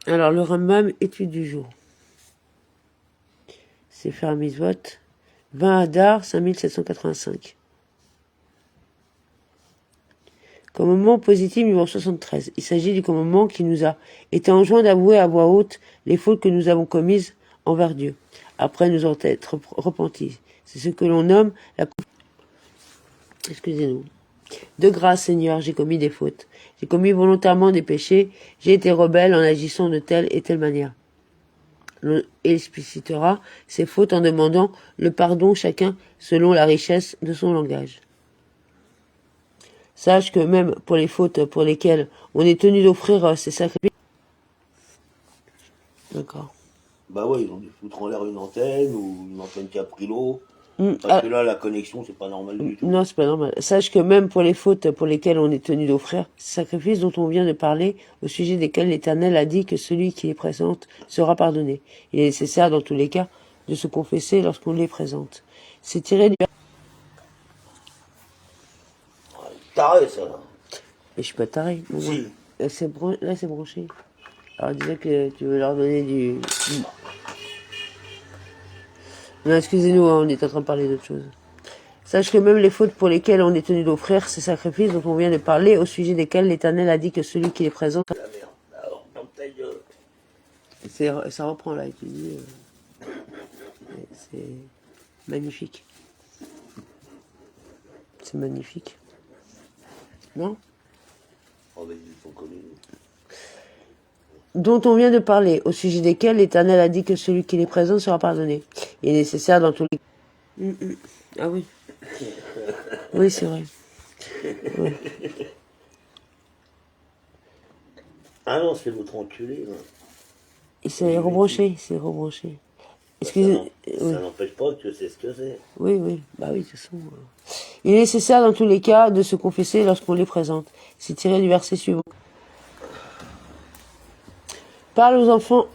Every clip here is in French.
Alors, le Rambam, étude du jour. C'est faire Mitzvot, 20 Adar, 5785. Commandement positif numéro 73. Il s'agit du commandement qui nous a été enjoint d'avouer à voix haute les fautes que nous avons commises envers Dieu, après nous en être repentis. C'est ce que l'on nomme la... Excusez-nous. De grâce, Seigneur, j'ai commis des fautes. J'ai commis volontairement des péchés. J'ai été rebelle en agissant de telle et telle manière. On explicitera ces fautes en demandant le pardon chacun selon la richesse de son langage. Sache que même pour les fautes pour lesquelles on est tenu d'offrir ces sacrifices... D'accord. Bah ouais, ils ont dû foutre en l'air une antenne ou une antenne qui a pris l'eau. Parce que là, la connexion, c'est pas normal du tout. Non, c'est pas normal. Sache que même pour les fautes pour lesquelles on est tenu d'offrir ces sacrifices dont on vient de parler, au sujet desquels l'Éternel a dit que celui qui les présente sera pardonné. Il est nécessaire dans tous les cas de se confesser lorsqu'on les présente. C'est tiré du... Taré, ça. Mais je suis pas taré. Bon, Si. Là, c'est branché. Alors, disais que tu veux leur donner du... Non, excusez-nous, on est en train de parler d'autre chose. Sache que même les fautes pour lesquelles on est tenu d'offrir ces sacrifices dont on vient de parler, au sujet desquels l'Éternel a dit que celui qui les présente... La merde. Alors, dans ta gueule. Ça reprend là, tu dis... c'est magnifique. C'est magnifique. Non? Oh, mais ils sont connus. Dont on vient de parler, au sujet desquels l'Éternel a dit que celui qui les présente sera pardonné. Il est nécessaire dans tous les... Ah oui. Oui, c'est vrai. Oui. Ah non, c'est l'autre enculé. Il s'est rebranché, Excusez... Ça n'empêche pas que c'est ce que c'est. Oui, bah oui, de toute façon... Il est nécessaire dans tous les cas de se confesser lorsqu'on les présente. C'est tiré du verset suivant. Parle aux enfants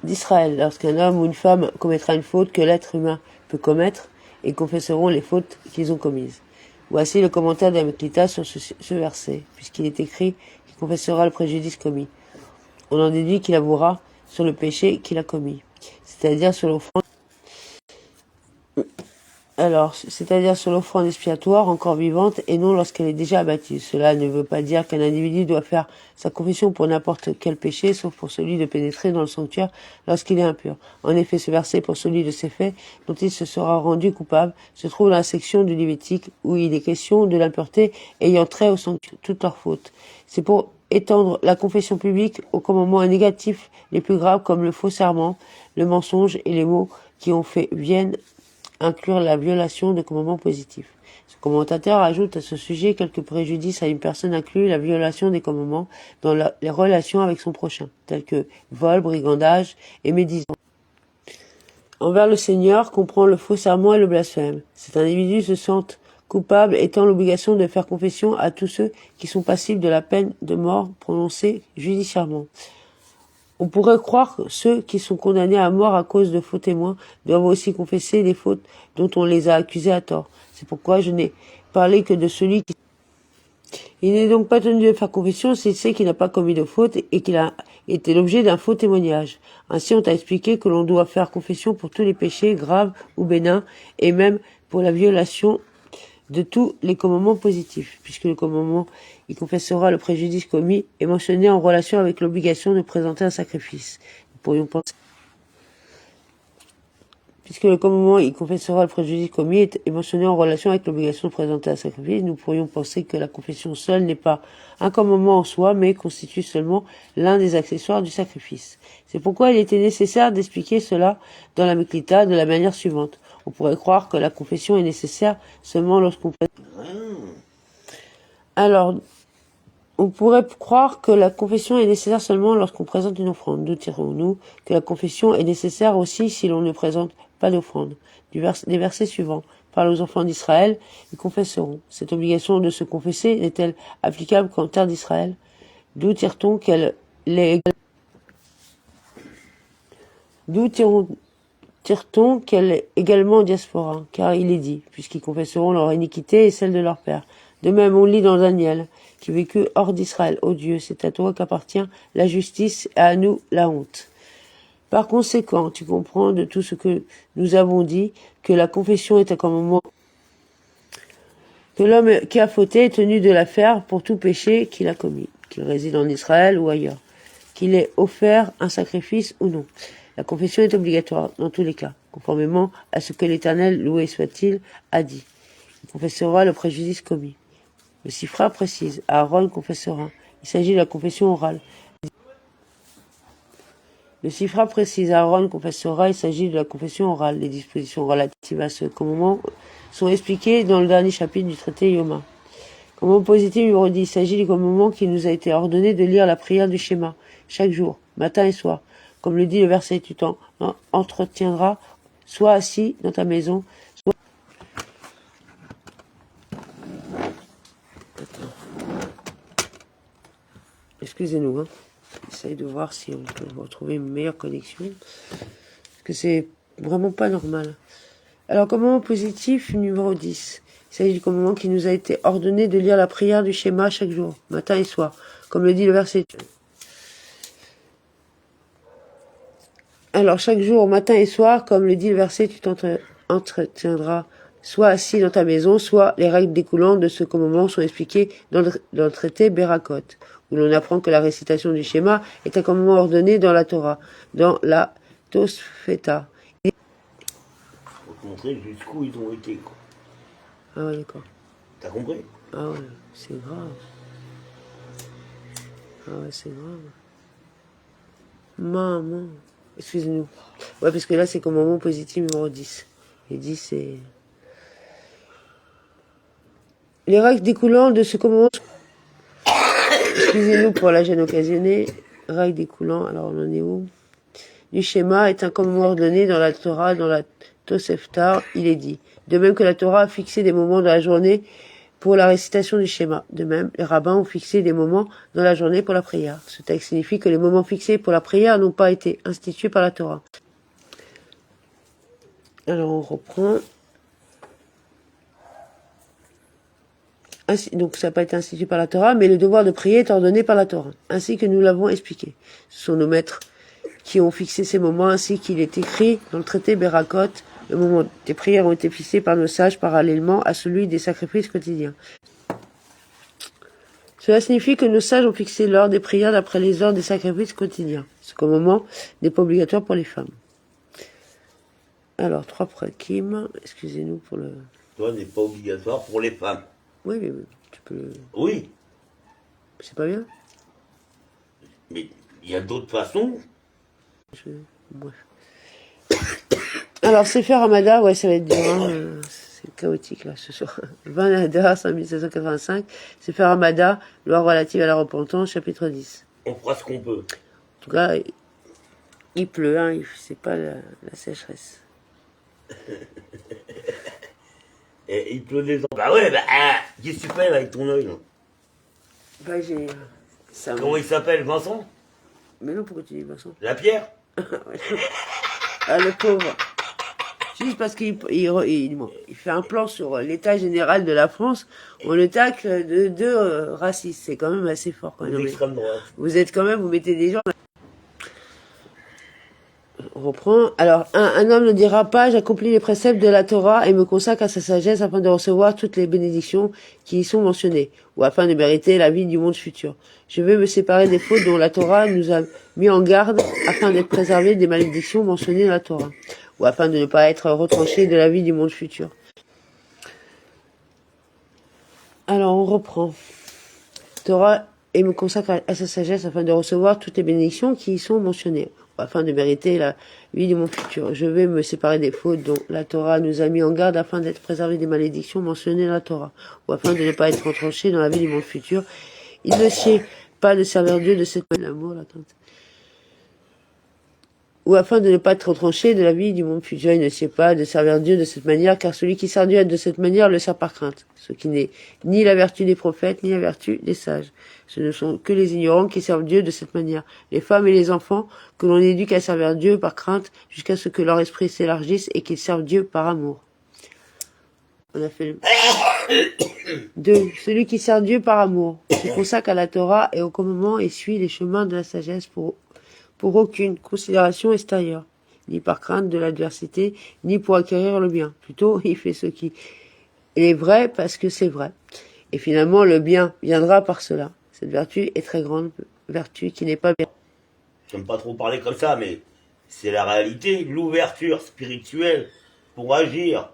d'Israël. Lorsqu'un homme ou une femme commettra une faute que l'être humain peut commettre, ils confesseront les fautes qu'ils ont commises. Voici le commentaire d'Amiklita sur ce verset, puisqu'il est écrit qu'il confessera le préjudice commis. On en déduit qu'il avouera sur le péché qu'il a commis, c'est-à-dire sur l'offrande. C'est-à-dire sur l'offrande expiatoire encore vivante et non lorsqu'elle est déjà abattue. Cela ne veut pas dire qu'un individu doit faire sa confession pour n'importe quel péché, sauf pour celui de pénétrer dans le sanctuaire lorsqu'il est impur. En effet, ce verset pour celui de ces faits dont il se sera rendu coupable se trouve dans la section du Lévitique où il est question de l'impureté ayant trait au sanctuaire, toutes leurs fautes. C'est pour étendre la confession publique aux commandements négatifs les plus graves comme le faux serment, le mensonge et les mots qui ont fait viennent inclure la violation de commandements positifs. Ce commentateur ajoute à ce sujet quelques préjudices à une personne inclut la violation des commandements dans les relations avec son prochain, tels que vol, brigandage et médisance. Envers le Seigneur comprend le faux serment et le blasphème. Cet individu se sent coupable étant l'obligation de faire confession à tous ceux qui sont passibles de la peine de mort prononcée judiciairement. On pourrait croire que ceux qui sont condamnés à mort à cause de faux témoins doivent aussi confesser les fautes dont on les a accusés à tort. C'est pourquoi je n'ai parlé que de celui qui... Il n'est donc pas tenu de faire confession s'il sait qu'il n'a pas commis de faute et qu'il a été l'objet d'un faux témoignage. Ainsi, on t'a expliqué que l'on doit faire confession pour tous les péchés graves ou bénins et même pour la violation de tous les commandements positifs, puisque le commandement il confessera le préjudice commis est mentionné en relation avec l'obligation de présenter un sacrifice. Nous pourrions penser, puisque le commandement il confessera le préjudice commis est mentionné en relation avec l'obligation de présenter un sacrifice, nous pourrions penser que la confession seule n'est pas un commandement en soi, mais constitue seulement l'un des accessoires du sacrifice. C'est pourquoi il était nécessaire d'expliquer cela dans la Meklita de la manière suivante. On pourrait croire que la confession est nécessaire seulement lorsqu'on présente... Alors, on pourrait croire que la confession est nécessaire seulement lorsqu'on présente une offrande. D'où tirons-nous que la confession est nécessaire aussi si l'on ne présente pas d'offrande. Des versets suivants. Parle aux enfants d'Israël, ils confesseront. Cette obligation de se confesser n'est-elle applicable qu'en terre d'Israël? D'où tire-t-on qu'elle est... Tire-t-on qu'elle est également en diaspora, car il est dit, puisqu'ils confesseront leur iniquité et celle de leur père. De même, on lit dans Daniel qui vécut hors d'Israël. Ô Dieu, c'est à toi qu'appartient la justice et à nous la honte. Par conséquent, tu comprends de tout ce que nous avons dit que la confession est un commandement, que l'homme qui a fauté est tenu de la faire pour tout péché qu'il a commis, qu'il réside en Israël ou ailleurs, qu'il ait offert un sacrifice ou non. La confession est obligatoire dans tous les cas, conformément à ce que l'Éternel, loué soit-il, a dit. Il confessera le préjudice commis. Le Sifra précise, Aaron confessera. Il s'agit de la confession orale. Le Sifra précise, Aaron confessera, il s'agit de la confession orale. Les dispositions relatives à ce commandement sont expliquées dans le dernier chapitre du traité Yoma. Commandement positif numéro 10, il s'agit du commandement qui nous a été ordonné de lire la prière du schéma, chaque jour, matin et soir. Comme le dit le verset, tu t'en entretiendras, soit assis dans ta maison, soit... Excusez-nous, hein. J'essaye de voir si on peut retrouver une meilleure connexion. Parce que c'est vraiment pas normal. Alors, commandement positif numéro 10. Il s'agit du commandement qui nous a été ordonné de lire la prière du schéma chaque jour, matin et soir. Comme le dit le verset. Alors, chaque jour, matin et soir, comme le dit le verset, tu t'entretiendras soit assis dans ta maison, soit les règles découlant de ce commandement sont expliquées dans le traité Berakot, où l'on apprend que la récitation du schéma est un commandement ordonné dans la Torah, dans la Tosfeta. Faut te montrer jusqu'où ils ont été, quoi. Ah ouais, d'accord. T'as compris? Ah ouais, c'est grave. Ah ouais, c'est grave. Maman. Excusez-nous. Ouais, parce que là, c'est commandement positif numéro 10. Et 10, c'est... Les règles découlant de ce commandement... Excusez-nous pour la gêne occasionnée. Règles découlant, alors on en est où? Du schéma est un commandement ordonné dans la Torah, dans la Tosefta, il est dit. De même que la Torah a fixé des moments dans la journée pour la récitation du schéma. De même, les rabbins ont fixé des moments dans la journée pour la prière. Ce texte signifie que les moments fixés pour la prière n'ont pas été institués par la Torah. Alors on reprend. Ainsi, donc ça n'a pas été institué par la Torah, mais le devoir de prier est ordonné par la Torah, ainsi que nous l'avons expliqué. Ce sont nos maîtres qui ont fixé ces moments, ainsi qu'il est écrit dans le traité Berakot. Le moment des prières ont été fixés par nos sages parallèlement à celui des sacrifices quotidiens. Cela signifie que nos sages ont fixé l'heure des prières d'après les heures des sacrifices quotidiens. Ce moment n'est pas obligatoire pour les femmes. Alors, 3 prakim, excusez-nous pour le... Toi, n'est pas obligatoire pour les femmes. Oui, mais tu peux le... Oui. C'est pas bien? Mais il y a d'autres façons. Bref. Alors, Sefer Hamada, ouais, ça va être dur, hein, c'est chaotique, là, ce soir. 20 Adar, 5785, Sefer Hamada, loi relative à la repentance, chapitre 10. On fera ce qu'on peut. En tout cas, il pleut, hein, c'est pas la sécheresse. Et il pleut des ans. Bah ouais, qu'est-ce que tu fais là, avec ton œil là? Bah, j'ai... Comment il s'appelle, Vincent? Mais non, pourquoi tu dis Vincent? La pierre? Ah, le pauvre. Juste parce qu'il fait un plan sur l'état général de la France, on le tacle de deux racistes. C'est quand même assez fort. Quand même. L'extrême droite. Vous êtes quand même, vous mettez des gens... On reprend. Alors, un homme ne dira pas, j'accomplis les préceptes de la Torah et me consacre à sa sagesse afin de recevoir toutes les bénédictions qui y sont mentionnées, ou afin de mériter la vie du monde futur. Je veux me séparer des fautes dont la Torah nous a mis en garde afin d'être préservé des malédictions mentionnées dans la Torah, ou afin de ne pas être retranché de la vie du monde futur. Alors, on reprend. Torah et me consacre à sa sagesse afin de recevoir toutes les bénédictions qui y sont mentionnées, afin de mériter la vie de mon futur. Je vais me séparer des fautes dont la Torah nous a mis en garde afin d'être préservé des malédictions mentionnées dans la Torah, ou afin de ne pas être retranché dans la vie du monde futur. Il ne sied pas de servir Dieu de cette manière, ou afin de ne pas être retranché de la vie du monde futur. Il ne sied pas de servir Dieu de cette manière, car celui qui sert Dieu de cette manière le sert par crainte, ce qui n'est ni la vertu des prophètes, ni la vertu des sages. Ce ne sont que les ignorants qui servent Dieu de cette manière, les femmes et les enfants que l'on éduque à servir Dieu par crainte jusqu'à ce que leur esprit s'élargisse et qu'ils servent Dieu par amour. On a fait le... 2. Celui qui sert Dieu par amour, se consacre à la Torah et au commandement et suit les chemins de la sagesse pour aucune considération extérieure, ni par crainte de l'adversité, ni pour acquérir le bien. Plutôt, il fait ce qui est vrai parce que c'est vrai. Et finalement, le bien viendra par cela. Cette vertu est très grande, vertu qui n'est pas bien. J'aime pas trop parler comme ça, mais c'est la réalité. L'ouverture spirituelle pour agir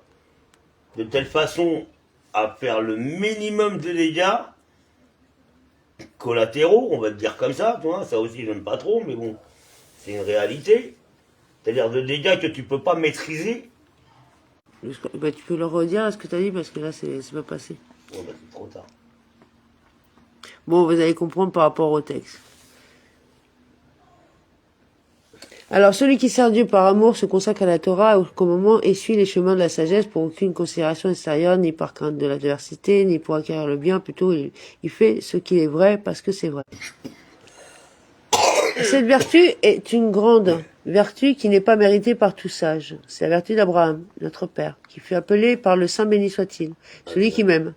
de telle façon à faire le minimum de dégâts collatéraux, on va te dire comme ça, tu vois, ça aussi j'aime pas trop, mais bon, c'est une réalité. C'est-à-dire de dégâts que tu peux pas maîtriser. Bah, tu peux le redire ce que tu as dit parce que là c'est pas passé. Oh, bah, c'est trop tard. Bon, vous allez comprendre par rapport au texte. Alors, celui qui sert Dieu par amour se consacre à la Torah au commandement et suit les chemins de la sagesse pour aucune considération extérieure, ni par crainte de l'adversité, ni pour acquérir le bien. Plutôt, il fait ce qui est vrai parce que c'est vrai. Cette vertu est une grande vertu qui n'est pas méritée par tout sage. C'est la vertu d'Abraham, notre père, qui fut appelé par le Saint béni soit-il, celui qui m'aime,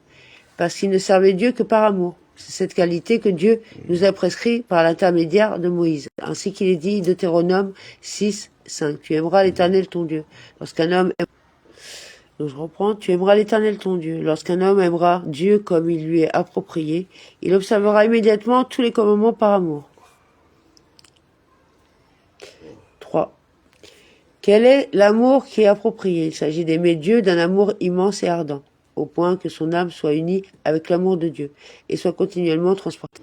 parce qu'il ne servait Dieu que par amour. C'est cette qualité que Dieu nous a prescrit par l'intermédiaire de Moïse. Ainsi qu'il est dit, Deutéronome 6, 5. Tu aimeras l'Éternel ton Dieu. Lorsqu'un homme Donc je reprends, tu aimeras l'Éternel ton Dieu. Lorsqu'un homme aimera Dieu comme il lui est approprié, il observera immédiatement tous les commandements par amour. 3. Quel est l'amour qui est approprié? Il s'agit d'aimer Dieu d'un amour immense et ardent, au point que son âme soit unie avec l'amour de Dieu et soit continuellement transportée.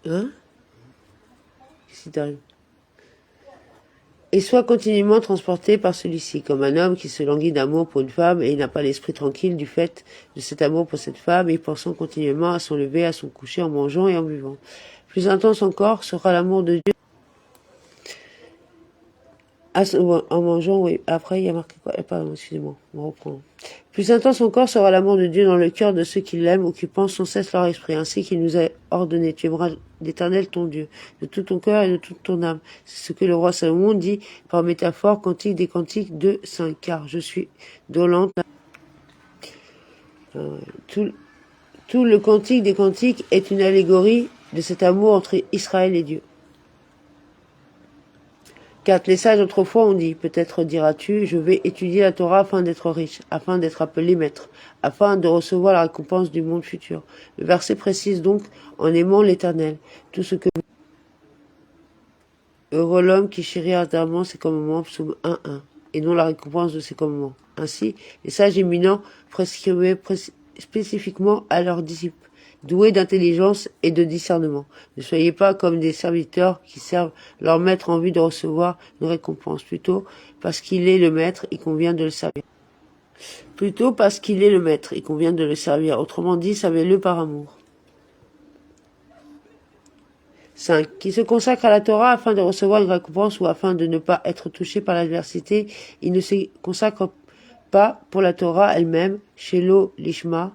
Hein? Qu'est-ce qui t'arrive? Et soit continuellement transporté par celui-ci, comme un homme qui se languit d'amour pour une femme et il n'a pas l'esprit tranquille du fait de cet amour pour cette femme et pensant continuellement à son lever, à son coucher, en mangeant et en buvant. Plus intense encore sera l'amour de Dieu. En mangeant, oui. Après, il y a marqué quoi? Pardon, excusez-moi, on reprend. Plus intense encore sera l'amour de Dieu dans le cœur de ceux qui l'aiment ou qui pensent sans cesse leur esprit, ainsi qu'il nous a ordonné. Tu aimeras l'Éternel ton Dieu, de tout ton cœur et de toute ton âme. C'est ce que le roi Salomon dit par métaphore, Cantique des Cantiques 2, 5. Car je suis dolente. Tout le Cantique des Cantiques est une allégorie de cet amour entre Israël et Dieu. 4. Les sages autrefois ont dit, peut-être diras-tu, je vais étudier la Torah afin d'être riche, afin d'être appelé maître, afin de recevoir la récompense du monde futur. Le verset précise donc, en aimant l'Éternel, tout ce que heureux l'homme qui chérit ardemment ses commandements, psaume 1.1, et non la récompense de ses commandements. Ainsi, les sages éminents prescrivaient spécifiquement à leurs disciples, doués d'intelligence et de discernement. Ne soyez pas comme des serviteurs qui servent leur maître en vue de recevoir une récompense. Plutôt parce qu'il est le maître, il convient de le servir. Autrement dit, servez-le par amour. 5. Qui se consacre à la Torah afin de recevoir une récompense ou afin de ne pas être touché par l'adversité, il ne se consacre pas pour la Torah elle-même, Shelo Lishma,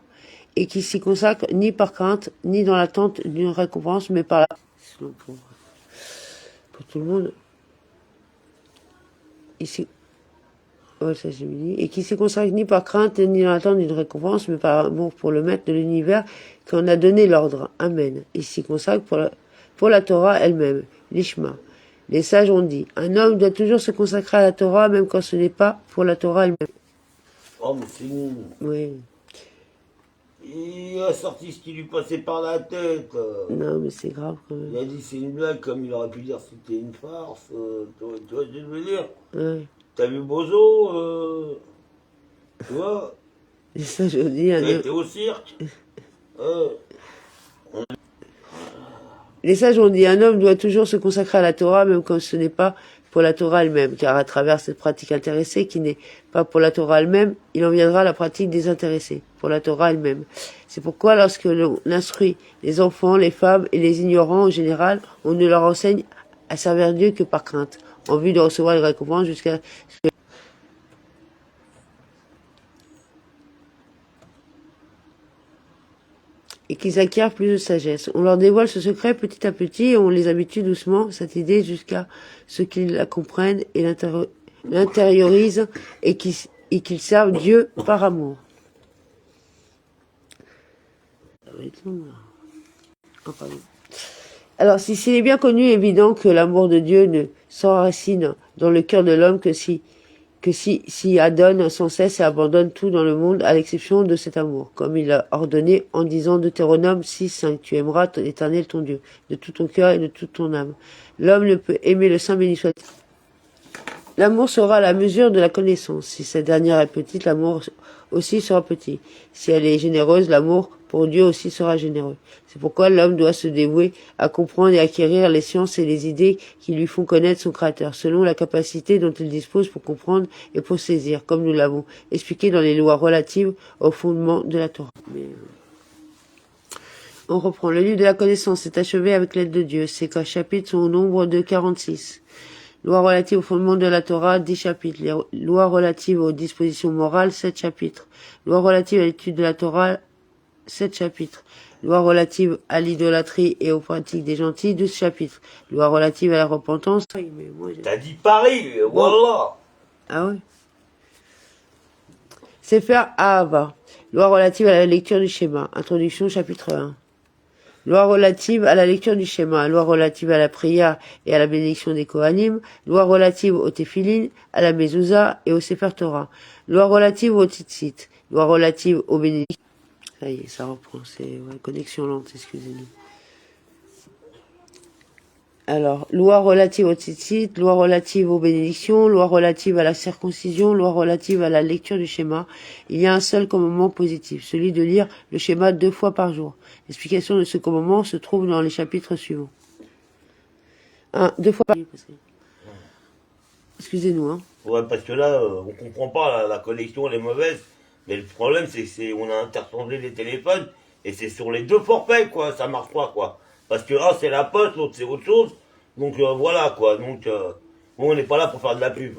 et qui s'y consacre ni par crainte, ni dans l'attente d'une récompense, mais par la... Pour tout le monde. Ici... Ouais, ça j'ai dit. Et qui s'y consacre ni par crainte, ni dans l'attente d'une récompense, mais par amour pour le maître de l'univers, qui en a donné l'ordre. Amen. Il s'y consacre pour la Torah elle-même, l'Ishma. Les sages ont dit, un homme doit toujours se consacrer à la Torah, même quand ce n'est pas pour la Torah elle-même. Oh, mais c'est nul. Oui. Il a sorti ce qui lui passait par la tête. Non, mais c'est grave quand même. Il a dit c'est une blague, comme il aurait pu dire c'était une farce. Tu vois ce que je veux dire? Ouais. T'as vu Bozo tu vois? Les sages ont dit, Il était au cirque. Les sages ont dit, un homme doit toujours se consacrer à la Torah, même quand ce n'est pas pour la Torah elle-même, car à travers cette pratique intéressée, qui n'est pas pour la Torah elle-même, il en viendra la pratique désintéressée, pour la Torah elle-même. C'est pourquoi lorsque l'on instruit les enfants, les femmes et les ignorants en général, on ne leur enseigne à servir Dieu que par crainte, en vue de recevoir une récompense jusqu'à ce que... et qu'ils acquièrent plus de sagesse. On leur dévoile ce secret petit à petit et on les habitue doucement, cette idée, jusqu'à ce qu'ils la comprennent et l'intériorise et qu'il serve Dieu par amour. Ça va être long, là. Oh, pardon. Alors, s'il est bien connu et évident que l'amour de Dieu ne s'enracine dans le cœur de l'homme que si adonne sans cesse et abandonne tout dans le monde à l'exception de cet amour, comme il a ordonné en disant Deutéronome 6:5, tu aimeras l'Éternel ton Dieu de tout ton cœur et de toute ton âme. L'homme ne peut aimer le Saint béni soit-il. L'amour sera la mesure de la connaissance. Si cette dernière est petite, l'amour aussi sera petit. Si elle est généreuse, l'amour pour Dieu aussi sera généreux. C'est pourquoi l'homme doit se dévouer à comprendre et acquérir les sciences et les idées qui lui font connaître son Créateur, selon la capacité dont il dispose pour comprendre et pour saisir, comme nous l'avons expliqué dans les lois relatives au fondement de la Torah. On reprend. Le livre de la connaissance est achevé avec l'aide de Dieu. Ces chapitres sont au nombre de 46. Loi relative au fondement de la Torah, 10 chapitres. Les lois relatives aux dispositions morales, 7 chapitres. Loi relative à l'étude de la Torah, 7 chapitres. Loi relative à l'idolâtrie et aux pratiques des gentils, 12 chapitres. Loi relative à la repentance. T'as dit Paris, voilà. Ah oui. Sefer Ahava. Loi relative à la lecture du schéma. Introduction, chapitre 1. Loi relative à la lecture du schéma, loi relative à la prière et à la bénédiction des Kohanim, loi relative au Téphilin, à la Mezouza et au Sefer Torah, loi relative au Tzitzit, loi relative aux bénédictions. Ça y est, ça reprend, c'est connexion lente, excusez-nous. Alors, loi relative au tzitzit, loi relative aux bénédictions, loi relative à la circoncision, loi relative à la lecture du schéma. Il y a un seul commandement positif, celui de lire le schéma 2 fois par jour. L'explication de ce commandement se trouve dans les chapitres suivants. 2 fois par jour. Excusez-nous, hein. Ouais, parce que là, on comprend pas, la connexion elle est mauvaise. Mais le problème, c'est que on a interchangé les téléphones, et c'est sur les deux forfaits, quoi, ça marche pas, quoi. Parce que un, c'est la poste, l'autre, c'est autre chose. Donc, voilà, quoi. Donc, bon, on n'est pas là pour faire de la pub.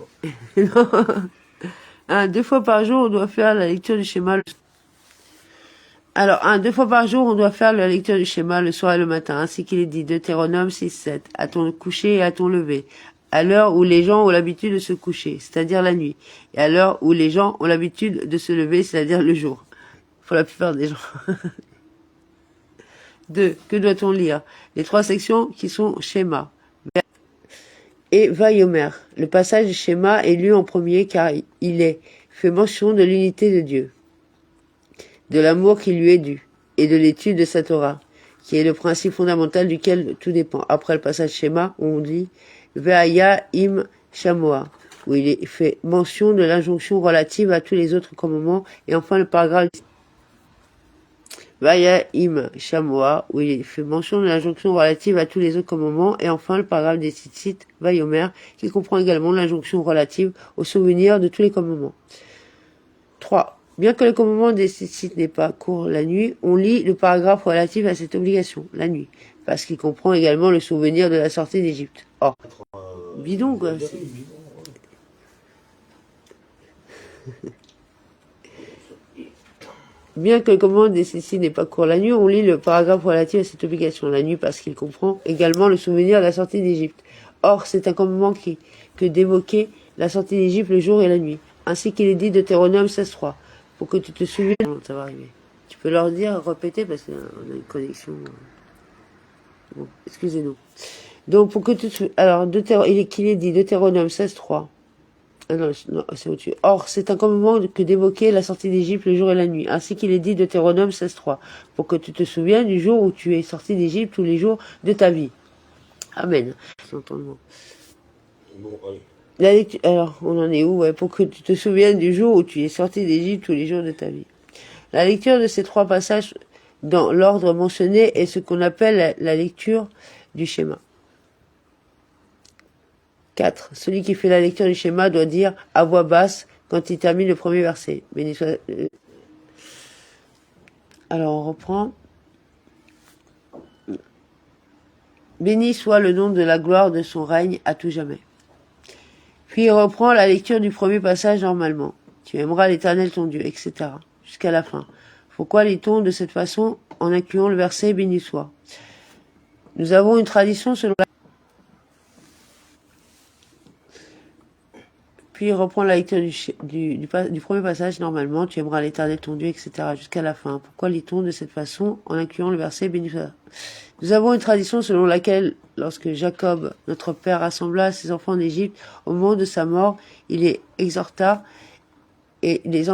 2 fois par jour, on doit faire la lecture du schéma. Alors, 2 fois par jour, on doit faire la lecture du schéma le soir et le matin, ainsi qu'il est dit, Deutéronome 6:7, à ton coucher et à ton lever, à l'heure où les gens ont l'habitude de se coucher, c'est-à-dire la nuit, et à l'heure où les gens ont l'habitude de se lever, c'est-à-dire le jour. Pour la plupart des gens. 2. Que doit-on lire? Les 3 sections qui sont schéma et Vayomer. Le passage du schéma est lu en premier car il est fait mention de l'unité de Dieu, de l'amour qui lui est dû, et de l'étude de sa Torah, qui est le principe fondamental duquel tout dépend. Après le passage schéma, on dit Ve'aya im shamoa, où il est fait mention de l'injonction relative à tous les autres commandements, et enfin le paragraphe Vaya im shamoa, où il est fait mention de l'injonction relative à tous les autres commandements, et enfin le paragraphe des tzitzit, Vayomer, qui comprend également l'injonction relative au souvenir de tous les commandements. 3. Bien que le commandement des tzitzit n'est pas court la nuit, on lit le paragraphe relatif à cette obligation, la nuit, parce qu'il comprend également le souvenir de la sortie d'Égypte. Oh, bidon quoi. Bien que le commandement des tzitzit n'est pas court la nuit, on lit le paragraphe relatif à cette obligation, la nuit, parce qu'il comprend également le souvenir de la sortie d'Égypte. Or, c'est un commandement que d'évoquer la sortie d'Égypte le jour et la nuit, ainsi qu'il est dit de Deutéronome 16:3. Pour que tu te souviennes, ça va arriver. Tu peux leur dire, répéter, parce qu'on a une connexion. Bon, excusez-nous. Donc, pour que tu te souviennes, alors, qu'il est dit Deutéronome 16:3. Ah non, c'est au-dessus. Or, c'est un commandement que d'évoquer la sortie d'Égypte le jour et la nuit, ainsi qu'il est dit de Deutéronome 16:3, pour que tu te souviennes du jour où tu es sorti d'Égypte tous les jours de ta vie. Amen. Bon, alors, on en est où? Pour que tu te souviennes du jour où tu es sorti d'Égypte tous les jours de ta vie. La lecture de ces 3 passages dans l'ordre mentionné est ce qu'on appelle la lecture du schéma. 4. Celui qui fait la lecture du schéma doit dire à voix basse quand il termine le premier verset. Béni soit... Alors on reprend. Béni soit le nom de la gloire de son règne à tout jamais. Puis il reprend la lecture du premier passage normalement. Tu aimeras l'Éternel ton Dieu, etc. Jusqu'à la fin. Pourquoi lit-on de cette façon en incluant le verset béni soit? Nous avons une tradition selon Puis il reprend la lecture du premier passage, normalement, tu aimeras l'Éternel ton Dieu, etc., jusqu'à la fin. Pourquoi lit-on de cette façon, en incluant le verset béni soit. Nous avons une tradition selon laquelle, lorsque Jacob, notre père, rassembla ses enfants en Égypte, au moment de sa mort, il les exhorta et les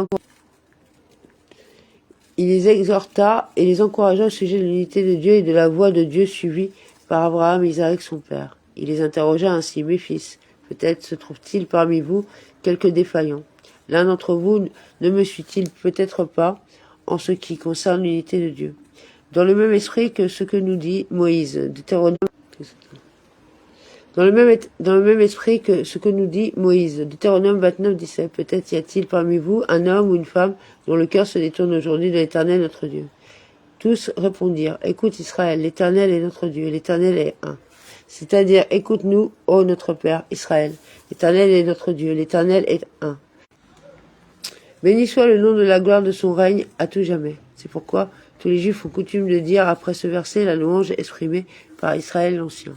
encouragea au sujet de l'unité de Dieu et de la voie de Dieu suivie par Abraham et Isaac son père. Il les interrogea ainsi, mes fils, peut-être se trouve-t-il parmi vous quelque défaillant. L'un d'entre vous ne me suit-il peut-être pas en ce qui concerne l'unité de Dieu. Dans le même esprit que ce que nous dit Moïse, Deutéronome 29, 17. Peut-être y a-t-il parmi vous un homme ou une femme dont le cœur se détourne aujourd'hui de l'Éternel notre Dieu. Tous répondirent, écoute Israël, l'Éternel est notre Dieu, l'Éternel est un. C'est-à-dire, écoute-nous, ô notre Père, Israël, l'Éternel est notre Dieu, l'Éternel est un. Béni soit le nom de la gloire de son règne à tout jamais. C'est pourquoi tous les Juifs ont coutume de dire après ce verset la louange exprimée par Israël l'Ancien.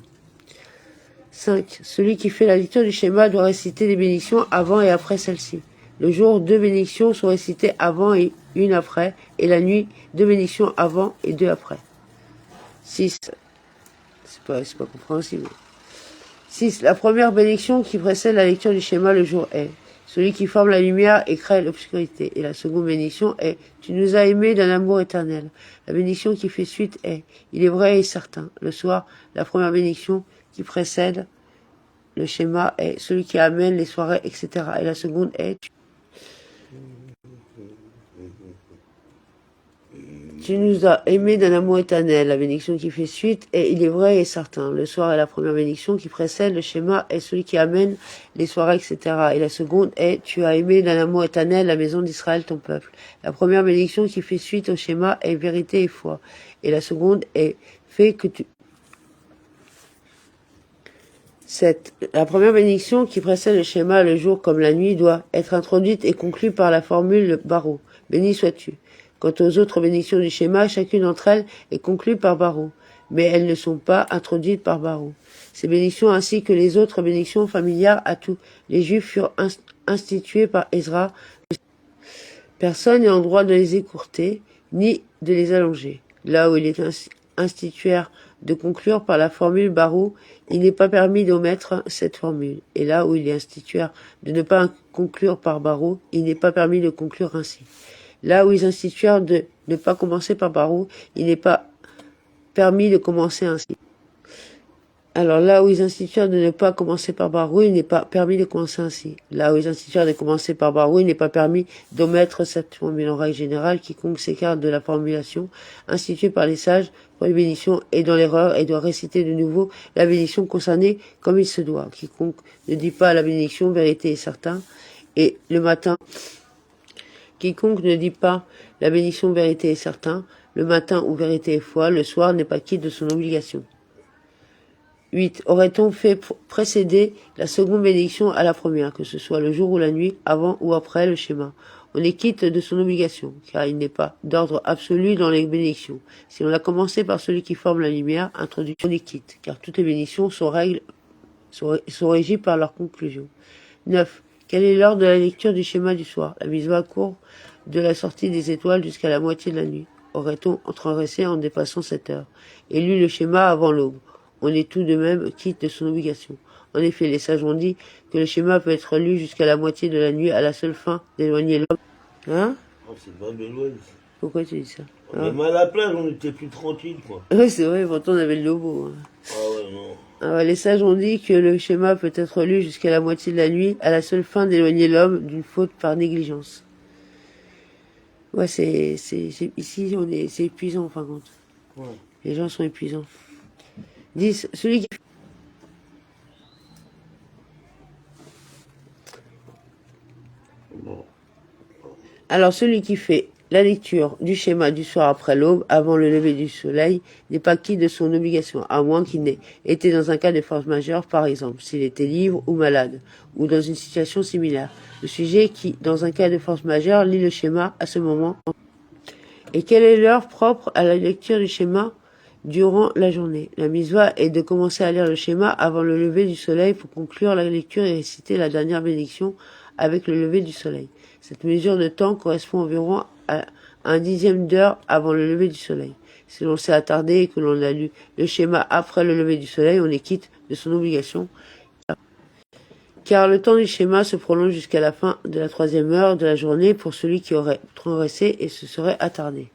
5. Celui qui fait la lecture du schéma doit réciter des bénédictions avant et après celle-ci. Le jour, 2 bénédictions sont récitées avant et une après, et la nuit, 2 bénédictions avant et 2 après. 6. C'est pas compréhensible. 6. La première bénédiction qui précède la lecture du schéma le jour est celui qui forme la lumière et crée l'obscurité. Et la seconde bénédiction est tu nous as aimés d'un amour éternel. La bénédiction qui fait suite est il est vrai et certain. Le soir, la première bénédiction qui précède le schéma est celui qui amène les soirées, etc. Et la seconde est tu nous as aimés d'un amour éternel. La bénédiction qui fait suite est il est vrai et certain. Le soir est la première bénédiction qui précède le schéma est celui qui amène les soirées, etc. Et la seconde est tu as aimé d'un amour éternel la maison d'Israël ton peuple. La première bénédiction qui fait suite au schéma est vérité et foi. Et la seconde est fait que tu 7. La première bénédiction qui précède le schéma le jour comme la nuit doit être introduite et conclue par la formule Baro. Béni sois-tu. Quant aux autres bénédictions du schéma, chacune d'entre elles est conclue par Baro, mais elles ne sont pas introduites par Baro. Ces bénédictions ainsi que les autres bénédictions familières à tous les Juifs furent instituées par Ezra. Personne n'est en droit de les écourter, ni de les allonger. Là où il est instituaire de conclure par la formule Baro, il n'est pas permis d'omettre cette formule. Et là où il est instituaire de ne pas conclure par Baro, il n'est pas permis de conclure ainsi. Là où ils instituèrent de ne pas commencer par Baro, il n'est pas permis de commencer ainsi. Alors là où ils instituèrent de ne pas commencer par Baro, il n'est pas permis de commencer ainsi. Là où ils instituèrent de commencer par Baro, il n'est pas permis d'omettre cette formule. En règle générale, quiconque s'écarte de la formulation instituée par les sages pour les bénédictions est dans l'erreur et doit réciter de nouveau la bénédiction concernée comme il se doit. Quiconque ne dit pas la bénédiction vérité est certain et le matin quiconque ne dit pas la bénédiction vérité est certain, le matin ou vérité est foi, le soir n'est pas quitte de son obligation. 8. Aurait-on fait précéder la seconde bénédiction à la première, que ce soit le jour ou la nuit, avant ou après le schéma? On est quitte de son obligation, car il n'est pas d'ordre absolu dans les bénédictions. Si on a commencé par celui qui forme la lumière, introduction on est quitte, car toutes les bénédictions sont régies par leur conclusion. 9. Quelle est l'heure de la lecture du schéma du soir? La mitzvah court de la sortie des étoiles jusqu'à la moitié de la nuit. Aurait-on transgressé en dépassant cette heure et lu le schéma avant l'aube? On est tout de même quitte de son obligation. En effet, les sages ont dit que le schéma peut être lu jusqu'à la moitié de la nuit à la seule fin d'éloigner l'homme. Hein? Oh, c'est pas de loin. Pourquoi tu dis ça? Même à la plage, on était plus tranquille, quoi. Oui, c'est vrai, pourtant on avait le lobo. Hein. Ah ouais, non. Alors, les sages ont dit que le schéma peut être lu jusqu'à la moitié de la nuit à la seule fin d'éloigner l'homme d'une faute par négligence. Ouais, ici, c'est épuisant, en fin de compte. Ouais. Les gens sont épuisants. 10. Celui qui... Bon. Alors, celui qui fait la lecture du schéma du soir après l'aube, avant le lever du soleil, n'est pas quitte de son obligation, à moins qu'il n'ait été dans un cas de force majeure, par exemple, s'il était libre ou malade, ou dans une situation similaire. Le sujet qui, dans un cas de force majeure, lit le schéma à ce moment. Et quelle est l'heure propre à la lecture du schéma durant la journée? La mitzvah est de commencer à lire le schéma avant le lever du soleil pour conclure la lecture et réciter la dernière bénédiction avec le lever du soleil. Cette mesure de temps correspond environ à un dixième d'heure avant le lever du soleil. Si l'on s'est attardé et que l'on a lu le schéma après le lever du soleil, on est quitte de son obligation, car le temps du schéma se prolonge jusqu'à la fin de la 3e heure de la journée pour celui qui aurait transgressé et se serait attardé.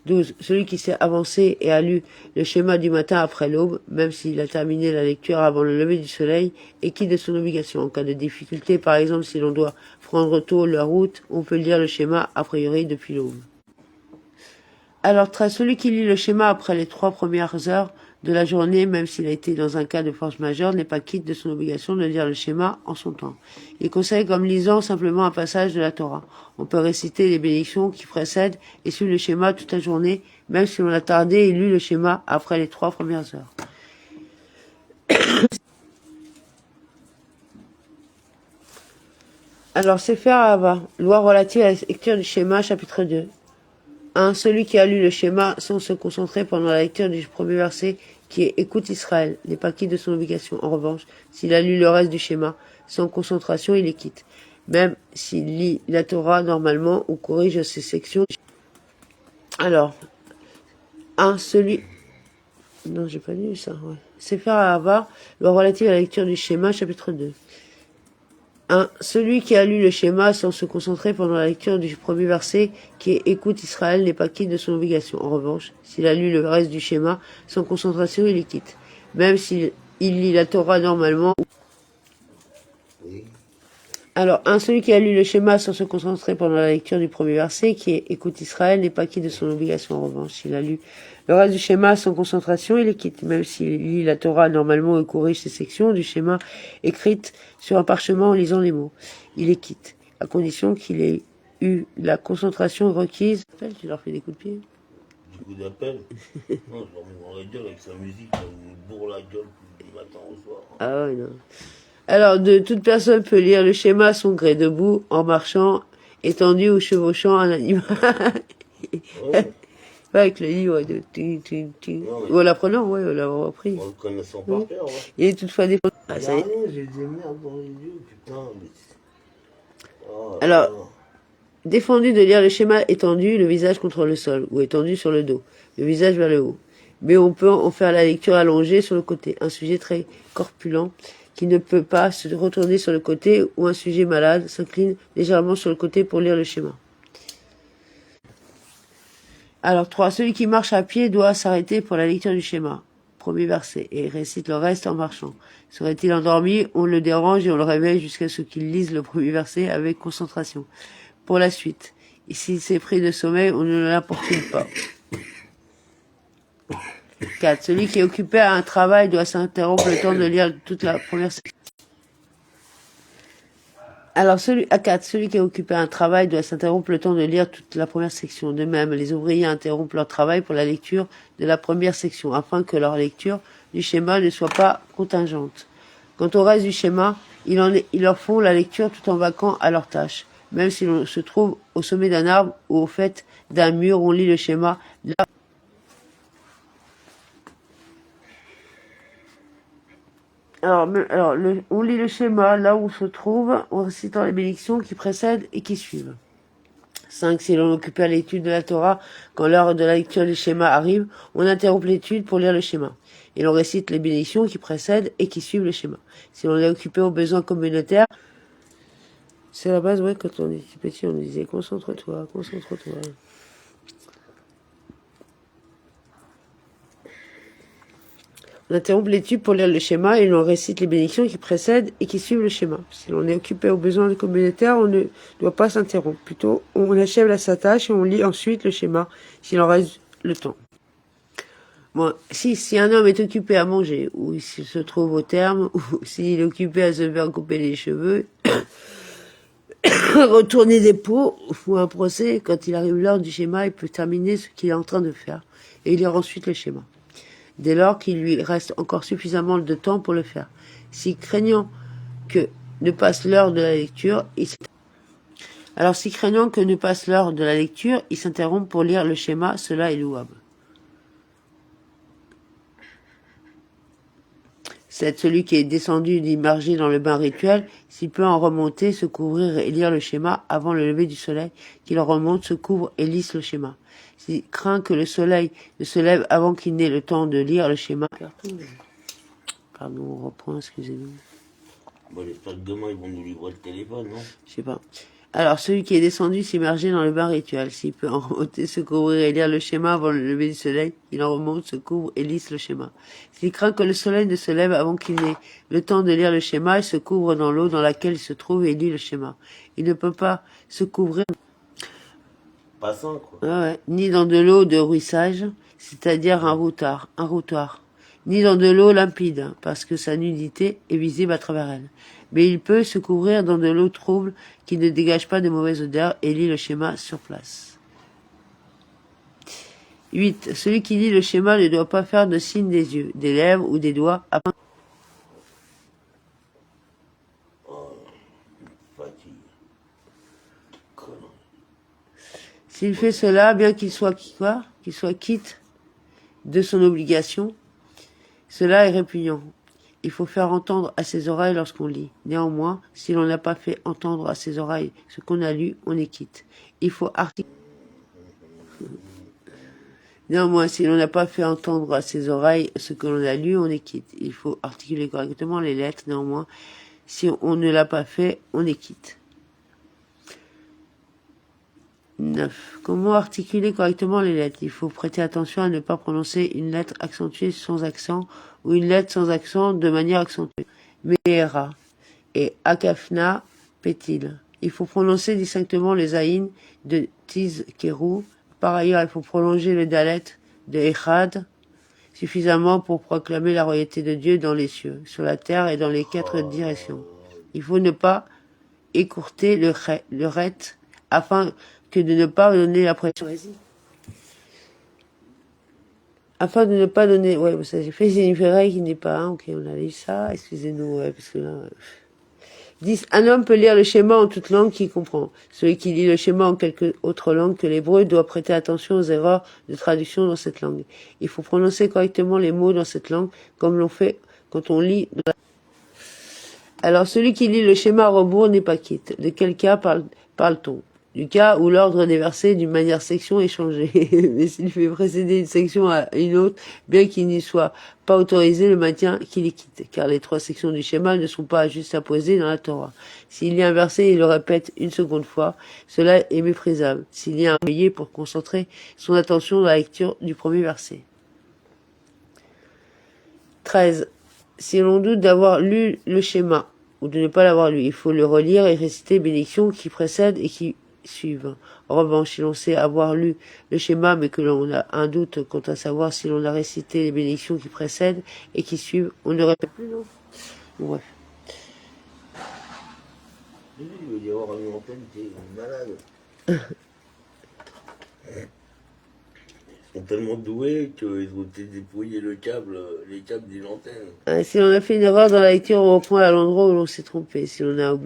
12. Celui qui s'est avancé et a lu le schéma du matin après l'aube, même s'il a terminé la lecture avant le lever du soleil, est quitte de son obligation. En cas de difficulté, par exemple, si l'on doit prendre tôt la route, on peut lire le schéma a priori depuis l'aube. Alors, 13. Celui qui lit le schéma après les 3 premières heures de la journée, même s'il a été dans un cas de force majeure, n'est pas quitte de son obligation de lire le schéma en son temps. Il conseille comme lisant simplement un passage de la Torah. On peut réciter les bénédictions qui précèdent et suivre le schéma toute la journée, même si l'on a tardé et lu le schéma après les 3 premières heures. Alors, Sefer Ahava, loi relative à la lecture du schéma, chapitre 2. 1. Celui qui a lu le schéma sans se concentrer pendant la lecture du premier verset, qui est « Écoute Israël », n'est pas quitte de son obligation. En revanche, s'il a lu le reste du schéma sans concentration, il est quitte. Même s'il lit la Torah normalement ou corrige ses sections. Alors, 1. Celui... Non, j'ai pas lu ça, ouais. Sefer Ahava, loi relative à la lecture du schéma, chapitre 2. 1. Celui qui a lu le schéma sans se concentrer pendant la lecture du premier verset, qui est « Écoute Israël », n'est pas quitte de son obligation. En revanche, s'il a lu le reste du schéma sans concentration, il est quitte. Même s'il lit la Torah normalement. Alors, 1. Celui qui a lu le schéma sans se concentrer pendant la lecture du premier verset, qui est « Écoute Israël », n'est pas quitte de son obligation. En revanche, s'il a lu le reste du schéma sans concentration, il est quitte. Même s'il lit la Torah normalement et corrige ses sections du schéma écrites sur un parchemin en lisant les mots, il est quitte, à condition qu'il ait eu la concentration requise. Tu leur fais des coups de pied? Du coup d'appel. Non, je leur mets dans la gueule avec sa musique, il me bourre la gueule du matin au soir. Ah ouais, non. Alors, toute personne peut lire le schéma à son gré, debout, en marchant, étendu ou chevauchant un animal. Ouais. Avec le livre de ou en l'apprenant, ouais, on l'a repris. En le connaissant par cœur, ouais. Il est toutefois défendu. Ah, ça y est. J'ai des merdes dans les yeux, putain. Mais... Oh, alors, défendu de lire le schéma étendu, le visage contre le sol, ou étendu sur le dos, le visage vers le haut. Mais on peut en faire la lecture allongée sur le côté. Un sujet très corpulent qui ne peut pas se retourner sur le côté, ou un sujet malade s'incline légèrement sur le côté pour lire le schéma. Alors 3. Celui qui marche à pied doit s'arrêter pour la lecture du schéma. Premier verset. Et récite le reste en marchant. Serait-il endormi, on le dérange et on le réveille jusqu'à ce qu'il lise le premier verset avec concentration. Pour la suite. Et s'il s'est pris de sommeil, on ne l'importune pas. 4. Celui qui est occupé à un travail doit s'interrompre le temps de lire toute la première section. Alors, 4. Celui qui est occupé à un travail doit s'interrompre le temps de lire toute la première section. De même, les ouvriers interrompent leur travail pour la lecture de la première section, afin que leur lecture du schéma ne soit pas contingente. Quant au reste du schéma, ils leur font la lecture tout en vaquant à leur tâche. Même si l'on se trouve au sommet d'un arbre ou au fait d'un mur, on lit le schéma. On lit le schéma là où on se trouve, en récitant les bénédictions qui précèdent et qui suivent. 5. Si l'on est occupé à l'étude de la Torah, quand l'heure de la lecture du schéma arrive, on interrompt l'étude pour lire le schéma. Et l'on récite les bénédictions qui précèdent et qui suivent le schéma. Si l'on est occupé aux besoins communautaires, c'est la base, ouais, quand on était petit, on nous disait concentre-toi, concentre-toi. On interrompt l'étude pour lire le schéma et l'on récite les bénédictions qui précèdent et qui suivent le schéma. Si l'on est occupé aux besoins communautaires, on ne doit pas s'interrompre. Plutôt, on achève sa tâche et on lit ensuite le schéma, s'il en reste le temps. Bon, si un homme est occupé à manger, ou s'il se trouve au terme, ou s'il est occupé à se faire couper les cheveux, retourner des pots, ou un procès, quand il arrive l'heure du schéma, il peut terminer ce qu'il est en train de faire, et lire ensuite le schéma. Dès lors qu'il lui reste encore suffisamment de temps pour le faire. Si craignant que ne passe l'heure de la lecture, il s'interrompt pour lire le schéma, cela est louable. C'est celui qui est descendu immergé dans le bain rituel, s'il peut en remonter, se couvrir et lire le schéma avant le lever du soleil, qu'il en remonte, se couvre et lise le schéma. S'il craint que le soleil ne se lève avant qu'il n'ait le temps de lire le schéma. Pardon, on reprend, excusez-nous. Bon, j'espère que demain ils vont nous livrer le téléphone, non? Je sais pas. Alors, celui qui est descendu s'immerger dans le bain rituel, s'il peut en remonter, se couvrir et lire le schéma avant le lever du soleil, il en remonte, se couvre et lise le schéma. S'il craint que le soleil ne se lève avant qu'il n'ait le temps de lire le schéma, il se couvre dans l'eau dans laquelle il se trouve et lit le schéma. Il ne peut pas se couvrir Passant, quoi. ni dans de l'eau de ruissage, c'est-à-dire un routoir, ni dans de l'eau limpide, parce que sa nudité est visible à travers elle. Mais il peut se couvrir dans de l'eau trouble qui ne dégage pas de mauvaise odeur et lit le schéma sur place. 8. Celui qui lit le schéma ne doit pas faire de signe des yeux, des lèvres ou des doigts. Fatigue. Connerie. S'il fait cela, bien qu'il soit quitte de son obligation, cela est répugnant. Il faut faire entendre à ses oreilles lorsqu'on lit. Néanmoins, si l'on n'a pas fait entendre à ses oreilles ce qu'on a lu, on est quitte. Il faut articuler. Néanmoins, si l'on n'a pas fait entendre à ses oreilles ce que l'on a lu, on est quitte. Il faut articuler correctement les lettres. Néanmoins, si on ne l'a pas fait, on est quitte. 9. Comment articuler correctement les lettres? Il faut prêter attention à ne pas prononcer une lettre accentuée sans accent ou une lettre sans accent de manière accentuée. Meera et Akafna Pétil. Il faut prononcer distinctement les aïn de Tizkeru. Par ailleurs, il faut prolonger le dalet de Echad suffisamment pour proclamer la royauté de Dieu dans les cieux, sur la terre et dans les 4 directions. Il faut ne pas écourter le ret afin que de ne pas donner la pression. Afin de ne pas donner, ça j'ai fait Zéniféraï qui n'est pas, ok, on a lu ça, excusez-nous, parce que là, 10. Un homme peut lire le schéma en toute langue qu'il comprend. Celui qui lit le schéma en quelque autre langue que l'hébreu doit prêter attention aux erreurs de traduction dans cette langue. Il faut prononcer correctement les mots dans cette langue, comme l'on fait quand on lit. Alors, celui qui lit le schéma à rebours n'est pas quitte. De quel cas parle-t-on? Du cas où l'ordre des versets d'une manière section est changé. Mais s'il fait précéder une section à une autre, bien qu'il n'y soit pas autorisé, le maintien qu'il est quitte, car les 3 sections du schéma ne sont pas juste apposées dans la Torah. S'il y a un verset, il le répète une seconde fois, cela est méprisable. S'il y a un veillé pour concentrer son attention dans la lecture du premier verset. 13. Si l'on doute d'avoir lu le schéma, ou de ne pas l'avoir lu, il faut le relire et réciter les bénédictions qui précèdent et qui suivent. En revanche, si l'on sait avoir lu le schéma, mais que l'on a un doute quant à savoir si l'on a récité les bénédictions qui précèdent et qui suivent, on ne répète plus, non? Bref. Il veut y avoir une antenne, t'es malade. Ils sont tellement doués qu'ils ont dépouillé les câbles d'une antenne. Si l'on a fait une erreur dans la lecture, on reprend à l'endroit où l'on s'est trompé. Si l'on a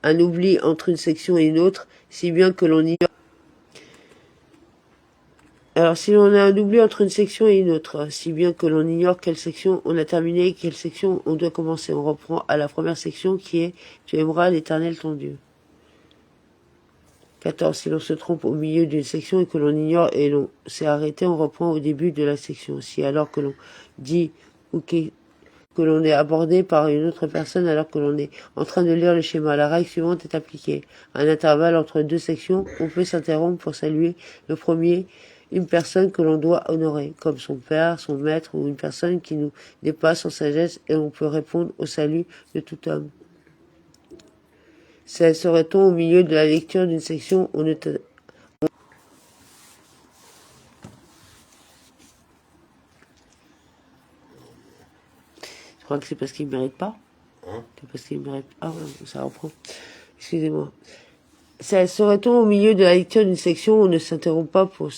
un oubli entre une section et une autre, si bien que l'on ignore. Alors, si l'on a un oubli entre une section et une autre, si bien que l'on ignore quelle section on a terminé et quelle section on doit commencer, on reprend à la première section qui est « Tu aimeras l'Éternel ton Dieu ». 14. Si l'on se trompe au milieu d'une section et que l'on ignore et l'on s'est arrêté, on reprend au début de la section. Si alors que l'on dit ou que l'on est abordé par une autre personne alors que l'on est en train de lire le schéma, la règle suivante est appliquée. À un intervalle entre 2 sections, on peut s'interrompre pour saluer le premier, une personne que l'on doit honorer, comme son père, son maître ou une personne qui nous dépasse en sagesse, et on peut répondre au salut de tout homme. Serait-on au milieu de la lecture d'une section, on ne te... Je crois que c'est parce qu'il ne mérite pas. C'est parce qu'il mérite... Ah ouais, ça reprend. Excusez-moi. Serait-on au milieu de la lecture d'une section, on ne s'interrompt pas pour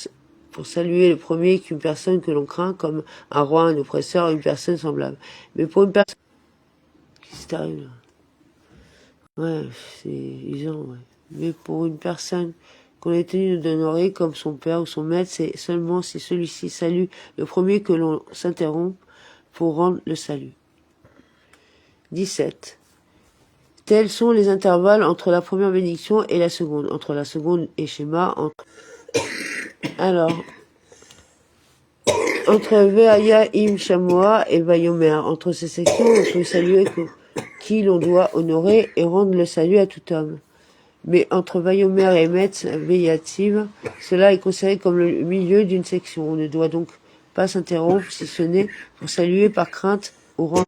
saluer le premier qu'une personne que l'on craint, comme un roi, un oppresseur, une personne semblable. Mais pour une personne... Qu'est-ce qui t'arrive là? Ouais, c'est usant, ouais. Mais pour une personne qu'on est tenu d'honorer comme son père ou son maître, c'est seulement si celui-ci salue le premier que l'on s'interrompt pour rendre le salut. 17. Tels sont les intervalles entre la première bénédiction et la seconde. Entre la seconde et schéma. Alors, entre Veaya Im Shamoa et Vayomer. Entre ces sections, on peut saluer qui l'on doit honorer et rendre le salut à tout homme. Mais entre Vayomer et Metz Veyativ, cela est considéré comme le milieu d'une section. On ne doit donc pas s'interrompre, si ce n'est pour saluer par crainte ou rendre